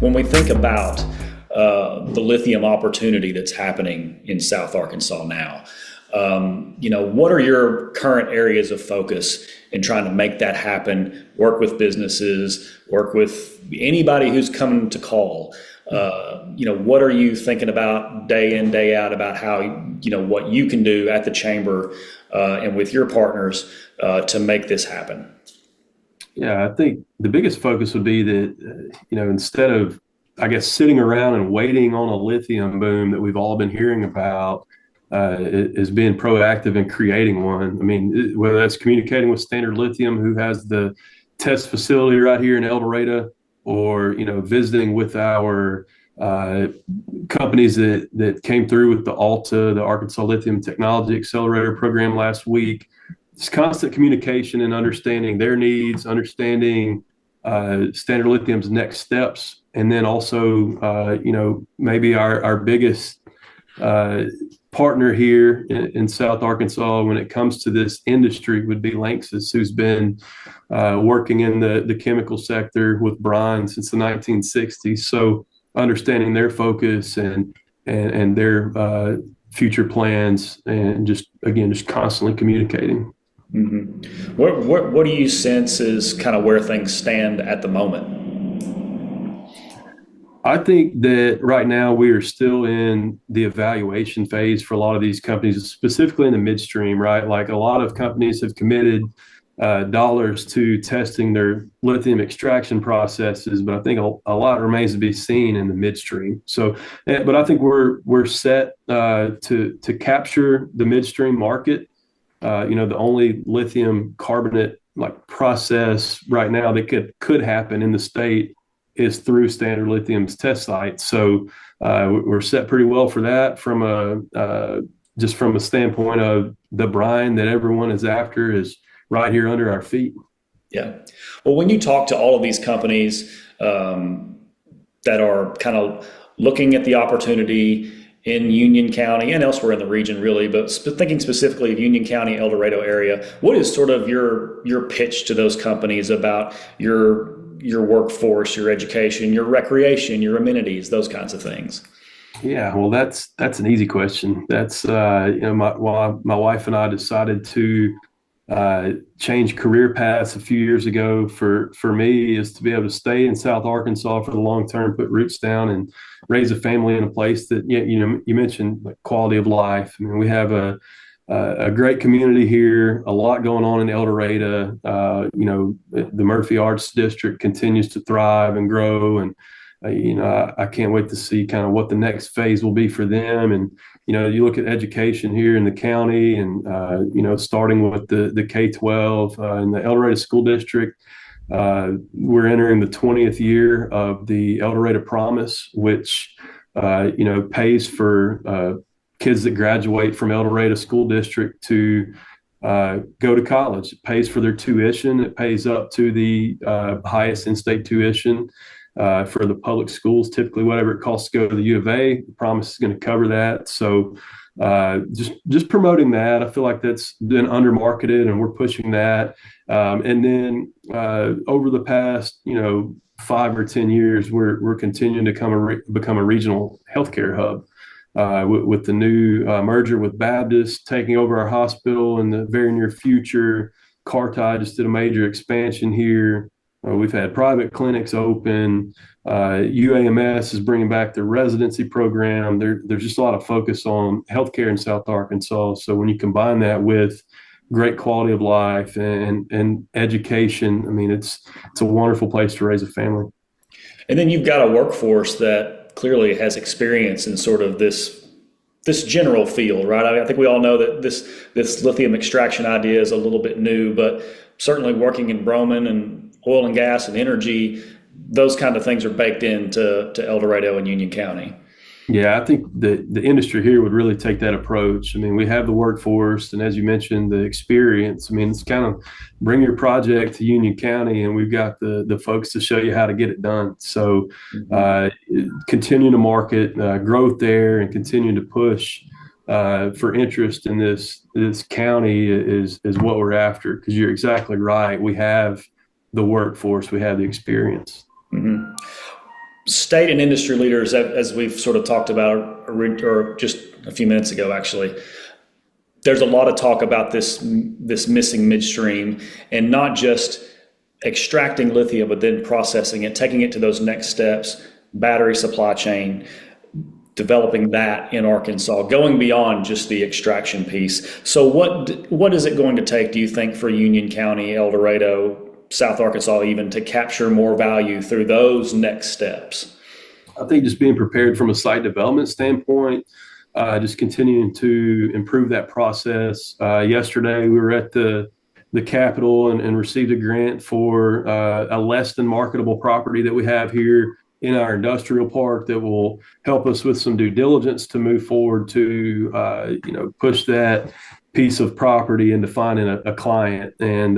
when we think about the lithium opportunity that's happening in South Arkansas now, what are your current areas of focus in trying to make that happen? Work with businesses, work with anybody who's coming to call. What are you thinking about day in, day out about how, what you can do at the chamber and with your partners to make this happen? Yeah, I think the biggest focus would be that, instead of, I guess, sitting around and waiting on a lithium boom that we've all been hearing about, is being proactive in creating one. I mean, whether that's communicating with Standard Lithium, who has the test facility right here in El Dorado, or, visiting with our companies that came through with the ALTA, the Arkansas Lithium Technology Accelerator program last week. It's constant communication and understanding their needs, understanding Standard Lithium's next steps, and then also, maybe our biggest partner here in South Arkansas when it comes to this industry would be Lanxess, who's been working in the chemical sector with brine since the 1960s. So understanding their focus and their future plans, and just constantly communicating. Mm-hmm. What do you sense is kind of where things stand at the moment? I think that right now we are still in the evaluation phase for a lot of these companies, specifically in the midstream, right? Like, a lot of companies have committed dollars to testing their lithium extraction processes, but I think a lot remains to be seen in the midstream. So, but I think we're set to capture the midstream market. The only lithium carbonate like process right now that could happen in the state is through Standard Lithium's test site. So we're set pretty well for that from a standpoint of the brine that everyone is after is right here under our feet. Yeah. Well, when you talk to all of these companies that are kind of looking at the opportunity in Union County and elsewhere in the region, really, but thinking specifically of Union County, El Dorado area, what is sort of your pitch to those companies about your workforce, your education, your recreation, your amenities, those kinds of things? Yeah, well, that's an easy question. That's my wife and I decided to change career paths a few years ago. For me, is to be able to stay in South Arkansas for the long term, put roots down, and raise a family in a place that, you mentioned, like, quality of life. I mean, we have a great community here, a lot going on in El Dorado. The Murphy Arts District continues to thrive and grow, and I can't wait to see kind of what the next phase will be for them. And you look at education here in the county, and starting with the K-12 in the El Dorado School District. We're entering the 20th year of the El Dorado Promise, which pays for kids that graduate from El Dorado School District to go to college. It pays for their tuition. It pays up to the highest in-state tuition for the public schools. Typically, whatever it costs to go to the U of A, the Promise is going to cover that. So just promoting that, I feel like that's been under-marketed, and we're pushing that. And then over the past 5 or 10 years, we're continuing to become a regional healthcare hub. With the new merger with Baptist taking over our hospital in the very near future. Carti just did a major expansion here. We've had private clinics open. UAMS is bringing back the residency program. There's just a lot of focus on healthcare in South Arkansas. So when you combine that with great quality of life and education, I mean, it's a wonderful place to raise a family. And then you've got a workforce that clearly has experience in sort of this general field, right? I think we all know that this lithium extraction idea is a little bit new, but certainly working in bromine and oil and gas and energy, those kind of things are baked into El Dorado and Union County. Yeah, I think the industry here would really take that approach. I mean, we have the workforce, and as you mentioned, the experience. I mean, it's kind of bring your project to Union County, and we've got the folks to show you how to get it done. So continue to market growth there, and continue to push for interest in this county is what we're after, because you're exactly right. We have the workforce, we have the experience. Mm-hmm. state and industry leaders, as we've sort of talked about, or just a few minutes ago, actually, there's a lot of talk about this missing midstream, and not just extracting lithium, but then processing it, taking it to those next steps, battery supply chain, developing that in Arkansas, going beyond just the extraction piece. So what is it going to take, do you think, for Union County, El Dorado, South Arkansas even, to capture more value through those next steps? I think just being prepared from a site development standpoint, just continuing to improve that process. Yesterday, we were at the Capitol and received a grant for a less than marketable property that we have here in our industrial park that will help us with some due diligence to move forward to push that piece of property into finding a client. And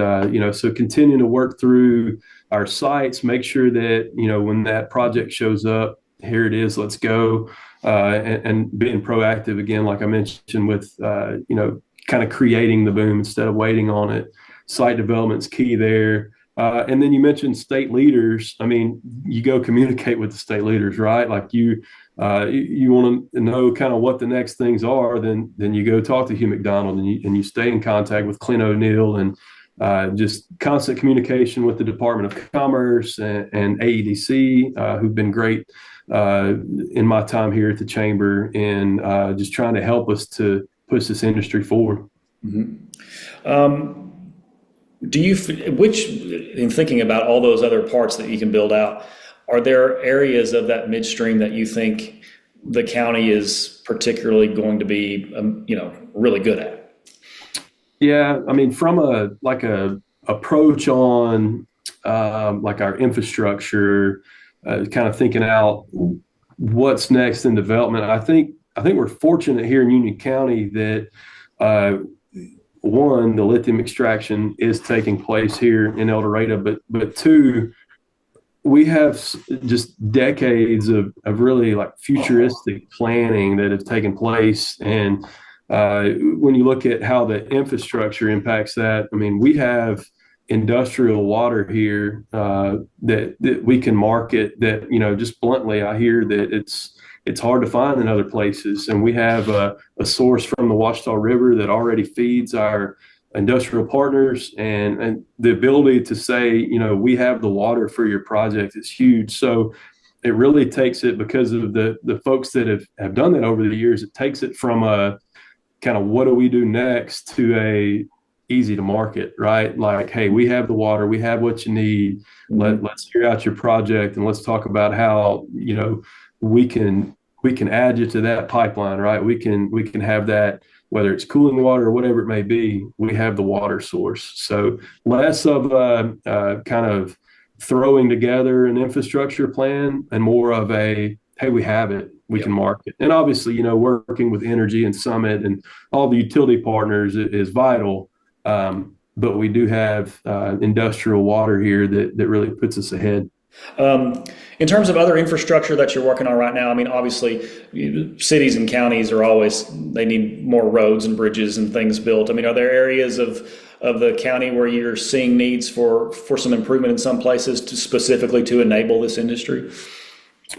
so continuing to work through our sites, make sure that when that project shows up, here it is, let's go. And being proactive again, like I mentioned, with kind of creating the boom instead of waiting on it. Site development's key there. And then you mentioned state leaders. I mean, you go communicate with the state leaders, right? Like you want to know kind of what the next things are. Then you go talk to Hugh McDonald, and you stay in contact with Clint O'Neill, and just constant communication with the Department of Commerce and AEDC, who've been great in my time here at the chamber, and just trying to help us to push this industry forward. Mm-hmm. In thinking about all those other parts that you can build out, are there areas of that midstream that you think the county is particularly going to be, really good at? Yeah, I mean, from a approach on like our infrastructure, kind of thinking out what's next in development. I think we're fortunate here in Union County that one, the lithium extraction is taking place here in El Dorado, but two, we have just decades of really like futuristic planning that have taken place. And when you look at how the infrastructure impacts that, I mean, we have industrial water here that we can market that, just bluntly, I hear that it's hard to find in other places. And we have a source from the Ouachita River that already feeds our industrial partners, and the ability to say, we have the water for your project is huge. So it really takes it, because of the folks that have done that over the years, it takes it from a kind of what do we do next to a easy to market, right? Like, hey, we have the water, we have what you need. Let's hear out your project, and let's talk about how, we can add you to that pipeline, right? We can have that, whether it's cooling water or whatever it may be, we have the water source. So less of kind of throwing together an infrastructure plan and more of a, hey, we have it, we can market. And obviously, working with Energy and Summit and all the utility partners is vital. But we do have industrial water here that really puts us ahead. In terms of other infrastructure that you're working on right now, I mean, obviously, cities and counties they need more roads and bridges and things built. I mean, are there areas of the county where you're seeing needs for some improvement in some places specifically to enable this industry?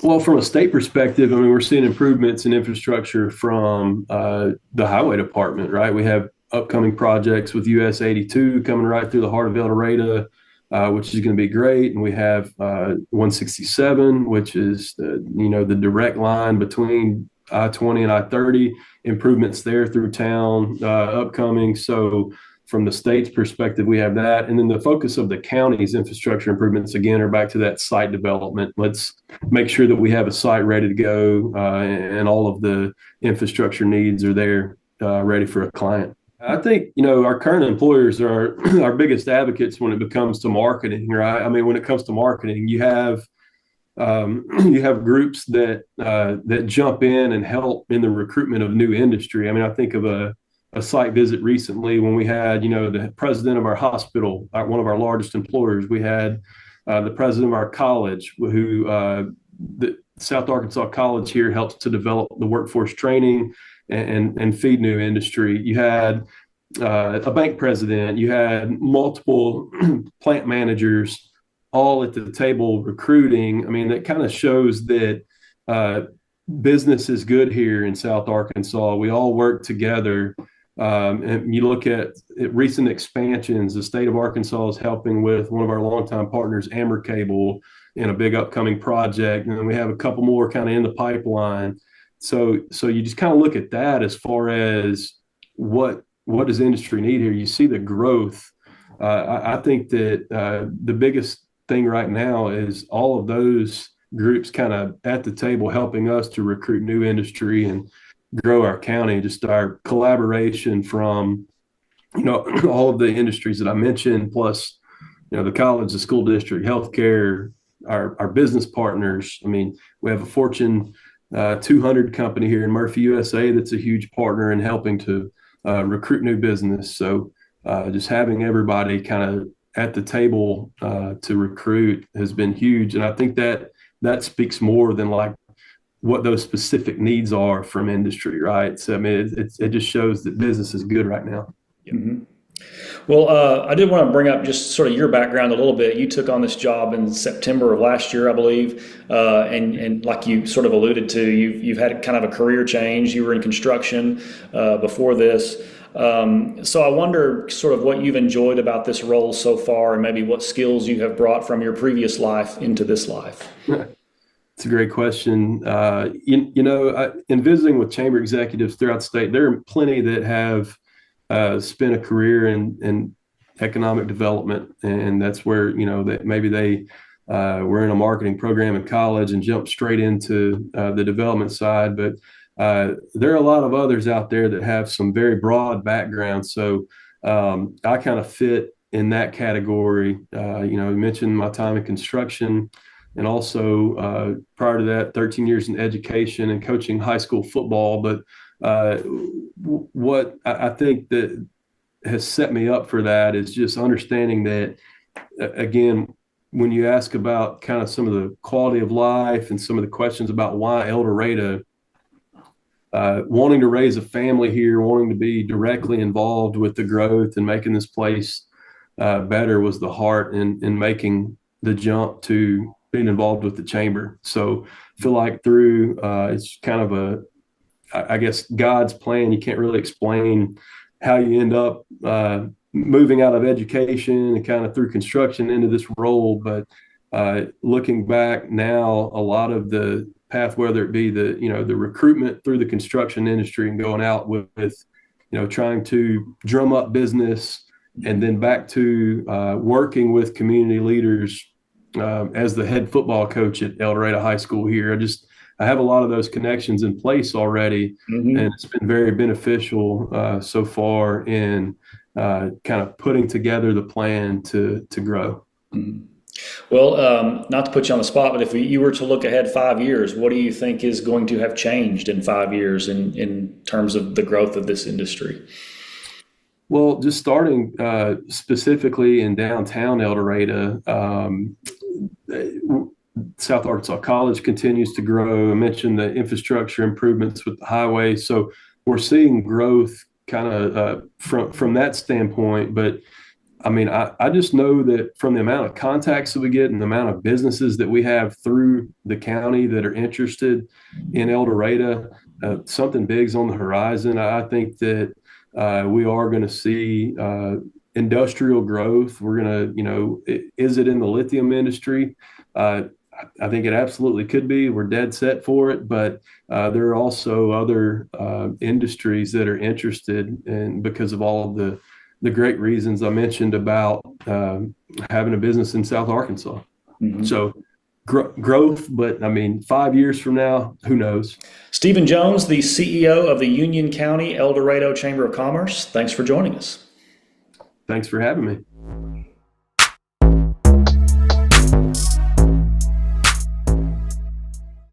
Well, from a state perspective, I mean, we're seeing improvements in infrastructure from the highway department, right? We have upcoming projects with US 82 coming right through the heart of El Dorado, which is going to be great. And we have 167, which is the direct line between I-20 and I-30, improvements there through town upcoming. So from the state's perspective, we have that. And then the focus of the county's infrastructure improvements, again, are back to that site development. Let's make sure that we have a site ready to go and all of the infrastructure needs are there ready for a client. I think, our current employers are our biggest advocates when it comes to marketing, right? I mean, when it comes to marketing, you have groups that jump in and help in the recruitment of new industry. I mean, I think of a site visit recently when we had, the president of our hospital, one of our largest employers. We had the president of our college, who the South Arkansas College here helps to develop the workforce training and feed new industry. You had a bank president, you had multiple plant managers all at the table recruiting, I mean, that kind of shows that uh, business is good here in South Arkansas. We all work together. And you look at recent expansions, the state of Arkansas is helping with one of our longtime partners, Amber Cable, in a big upcoming project. And then we have a couple more kind of in the pipeline. So you just kind of look at that as far as what does industry need here? You see the growth. I think that the biggest thing right now is all of those groups kind of at the table helping us to recruit new industry and grow our county. Just our collaboration from all of the industries that I mentioned, plus the college, the school district, healthcare, our business partners. I mean, we have a Fortune 200 company here in Murphy, USA, that's a huge partner in helping to recruit new business. So just having everybody kind of at the table to recruit has been huge, and I think that speaks more than like what those specific needs are from industry, right? So I mean, it just shows that business is good right now. Mhm. Well, I did want to bring up just sort of your background a little bit. You took on this job in September of last year, I believe, and like you sort of alluded to, you've had kind of a career change. You were in construction before this, so I wonder sort of what you've enjoyed about this role so far, and maybe what skills you have brought from your previous life into this life. It's a great question. In visiting with chamber executives throughout the state, there are plenty that have spent a career in economic development, and that's where that maybe they were in a marketing program in college and jumped straight into the development side. But there are a lot of others out there that have some very broad backgrounds. So I kind of fit in that category. You mentioned my time in construction, and also prior to that, 13 years in education and coaching high school football. But what I think that has set me up for that is just understanding that, again, when you ask about kind of some of the quality of life and some of the questions about why El Dorado, wanting to raise a family here, wanting to be directly involved with the growth and making this place better was the heart in making the jump to being involved with the chamber. So I feel like through it's kind of I guess God's plan. You can't really explain how you end up moving out of education and kind of through construction into this role. But looking back now, a lot of the path, whether it be the recruitment through the construction industry and going out with trying to drum up business, and then back to working with community leaders as the head football coach at El Dorado High School here. I have a lot of those connections in place already, and it's been very beneficial so far in kind of putting together the plan to grow. Mhm. Well, not to put you on the spot, but if you were to look ahead 5 years, what do you think is going to have changed in 5 years in terms of the growth of this industry? Well, just starting specifically in downtown El Dorado, South Arkansas College continues to grow. I mentioned the infrastructure improvements with the highway. So we're seeing growth kind of from that standpoint. But I mean, I just know that from the amount of contacts that we get and the amount of businesses that we have through the county that are interested in El Dorado, something big's on the horizon. I think that we are going to see industrial growth. We're going to, is it in the lithium industry? I think it absolutely could be. We're dead set for it, but there are also other industries that are interested, and because of all of the great reasons I mentioned about having a business in South Arkansas. Mhm. So growth, but I mean, 5 years from now, who knows? Stephen Jones, the CEO of the Union County El Dorado Chamber of Commerce. Thanks for joining us. Thanks for having me.